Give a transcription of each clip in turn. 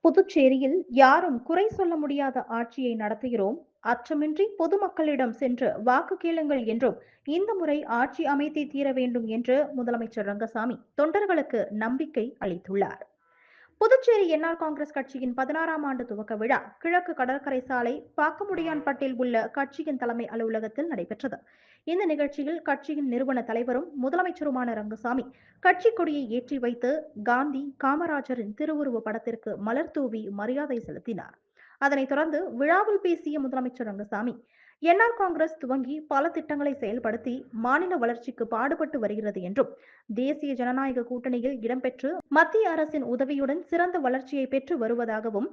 புதுச்சேரியில் யாரும் குறை சொல்ல முடியாத ஆட்சியை நடத்துகிறோம். அச்சமின்றி பொதுமக்களிடம் சென்று வாக்கு கேளுங்கள் என்றும், இந்த முறை ஆட்சி அமைத்தே தீர வேண்டும் என்று முதலமைச்சர் ரங்கசாமி தொண்டர்களுக்கு நம்பிக்கை அளித்துள்ளார். புதுச்சேரி என்ஆர் காங்கிரஸ் கட்சியின் 16ஆம் ஆண்டு துவக்க விழா கிழக்கு கடற்கரை சாலை பாக்கமுடியான்பட்டில் உள்ள கட்சியின் தலைமை அலுவலகத்தில் நடைபெற்றது. இந்த நிகழ்ச்சியில் கட்சியின் நிறுவன தலைவரும் முதலமைச்சருமான ரங்கசாமி கட்சி கொடியை ஏற்றி வைத்து காந்தி, காமராஜரின் திருவுருவ படத்திற்கு மலர் தூவி மரியாதை செலுத்தினார். அதனைத் தொடர்ந்து விழாவில் பேசிய முதலமைச்சர் ரங்கசாமி, என்ஆர் காங்கிரஸ் துவங்கி பல திட்டங்களை செயல்படுத்தி மாநில வளர்ச்சிக்கு பாடுபட்டு வருகிறது என்றும், தேசிய ஜனநாயக கூட்டணியில் இடம்பெற்று மத்திய அரசின் உதவியுடன் சிறந்த வளர்ச்சியை பெற்று வருவதாகவும்,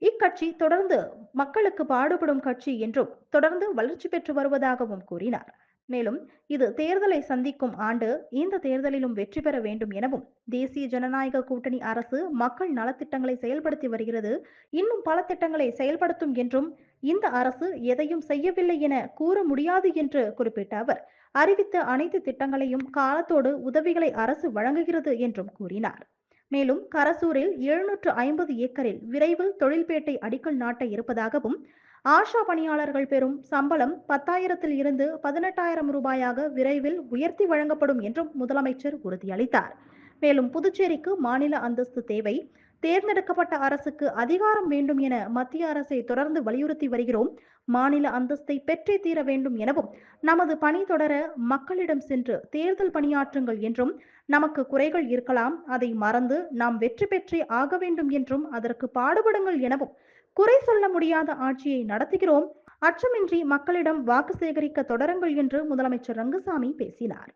இக்கட்சி தொடர்ந்து மக்களுக்கு பாடுபடும் கட்சி என்றும், தொடர்ந்து வளர்ச்சி பெற்று வருவதாகவும் கூறினார். மேலும் இது தேர்தலை சந்திக்கும் ஆண்டு, இந்த தேர்தலிலும் வெற்றி பெற வேண்டும் எனவும், தேசிய ஜனநாயக கூட்டணி அரசு மக்கள் நலத்திட்டங்களை செயல்படுத்தி வருகிறது, இன்னும் பல திட்டங்களை செயல்படுத்தும் என்றும், இந்த அரசு எதையும் செய்யவில்லை என கூற முடியாது என்று குறிப்பிட்ட அவர், அறிவித்த அனைத்து திட்டங்களையும் காலத்தோடு உதவிகளை அரசு வழங்குகிறது என்றும் கூறினார். மேலும் கரசூரில் 750 ஏக்கரில் விரைவில் தொழில்பேட்டை அடிக்கல் நாட்ட இருப்பதாகவும், ஆஷா பணியாளர்கள் பெறும் சம்பளம் 10,000 இருந்து 18,000 ரூபாயாக விரைவில் உயர்த்தி வழங்கப்படும் என்றும் முதலமைச்சர் உறுதியளித்தார். மேலும் புதுச்சேரிக்கு மாநில அந்தஸ்து தேவை, தேர்ந்தெடுக்கப்பட்ட அரசுக்கு அதிகாரம் வேண்டும் என மத்திய அரசை தொடர்ந்து வலியுறுத்தி வருகிறோம். மாநில அந்தஸ்தை பெற்றே தீர வேண்டும் எனவும், நமது பணி தொடர மக்களிடம் சென்று தேர்தல் பணியாற்றுங்கள் என்றும், நமக்கு குறைகள் இருக்கலாம், அதை மறந்து நாம் வெற்றி பெற்றே ஆக வேண்டும் என்றும், அதற்கு பாடுபடுங்கள் எனவும், குறை சொல்ல முடியாத ஆட்சியை நடத்துகிறோம், அச்சமின்றி மக்களிடம் வாக்கு சேகரிக்க தொடருங்கள் என்று முதலமைச்சர் ரங்கசாமி பேசினார்.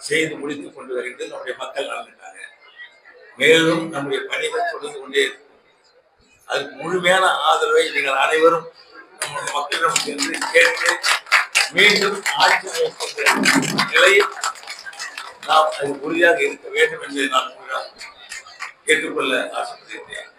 செய்து முடித்துக் கொண்டு வருகிறது நம்முடைய மக்கள் நலனுக்காக. மேலும் நம்முடைய பணிகள் தொடர்ந்து கொண்டே அதுக்கு முழுமையான ஆதரவை நீங்கள் அனைவரும் நம்முடைய மக்களிடம் சென்று கேட்டு மீண்டும் ஆட்சி அமைக்கின்ற நிலையில் நாம் அது உறுதியாக இருக்க வேண்டும் என்று நான் கேட்டுக்கொள்ள ஆசைப்படுகிறேன்.